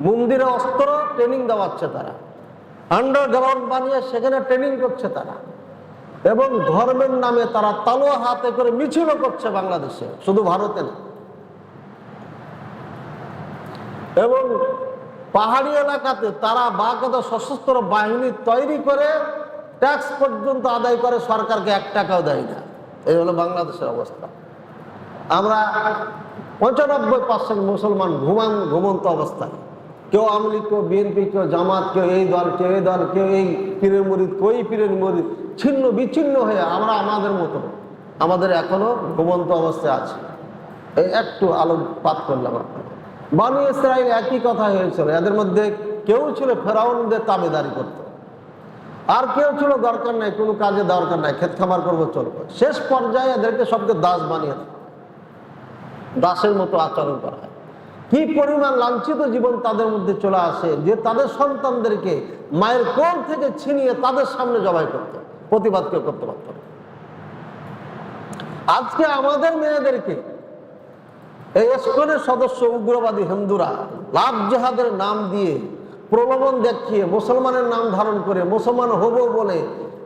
মন্দিরে অস্ত্র ট্রেনিং দেওয়াচ্ছে তারা, আন্ডারগ্রাউন্ড বানিয়ে সেখানে ট্রেনিং করছে তারা, এবং ধর্মের নামে তারা তালোয়া হাতে করে মিছিলও করছে বাংলাদেশে, শুধু ভারতে না। এবং পাহাড়ি এলাকাতে তারা বাকায়দা সশস্ত্র বাহিনী তৈরি করে ট্যাক্স পর্যন্ত আদায় করে, সরকারকে 1 টাকাও দেয় না। এই হলো বাংলাদেশের অবস্থা। আমরা 95% মুসলমান ঘুমন্ত অবস্থায়, কেউ আওয়ামী লীগ, কেউ বিএনপি, কেউ জামাত, কেউ এই দল, কেউ এই দল, কেউ এই পীরের মুরিদ, কেউ এই পীরের মুরিদ, ছিন্ন বিচ্ছিন্ন হয়ে আমরা আমাদের মতো আমাদের এখনো ঘুমন্ত অবস্থায় আছে। এই একটু আলোকপাত করলাম আপনাকে। বনী ইসরাইল একই কথা হয়েছিল। এদের মধ্যে কেউ ছিল ফেরাউনদের তাবেদারি করতো, আর কেউ ছিল দরকার নাই, কোনো কাজে দরকার নাই, ক্ষেত খামার করবো চলবে। শেষ পর্যায়ে এদেরকে সবকে দাস বানিয়ে দেয়, দাসের মতো আচরণ করা হয়। কি পরিমাণ লাঞ্ছিত জীবন তাদের মধ্যে চলে আসে যে তাদের সন্তানদেরকে মায়ের কোল থেকে ছিনিয়ে তাদের সামনে জবাই করত, প্রতিবাদ কেউ করতে পারত না। আজকে আমাদের মেয়েদেরকে এই ইসকনের সদস্য উগ্রবাদী হিন্দুরা লাভ জেহাদের নাম দিয়ে প্রলোভন দেখিয়ে মুসলমানের নাম ধারণ করে মুসলমান হবো বলে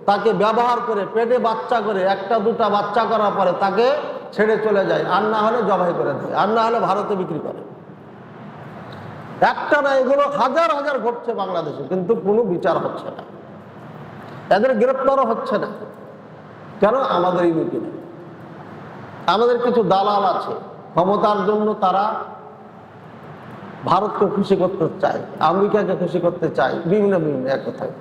তাকে ব্যবহার করে পেটে বাচ্চা করে 1-2টা বাচ্চা করার পরে তাকে ছেড়ে চলে যায়, আর না হলে জবাই করে দেয়, আর না হলে ভারতে বিক্রি করে। একটা না, এগুলো হাজার হাজার ঘটছে বাংলাদেশে, কিন্তু কোনো বিচার হচ্ছে না, এদের গ্রেপ্তারও হচ্ছে না। কেন? আমাদের এই নীতি নেই। আমাদের কিছু দালাল আছে, ক্ষমতার জন্য তারা ভারতকে খুশি করতে চায়, আমেরিকাকে খুশি করতে চায়, বিভিন্ন এক কথায়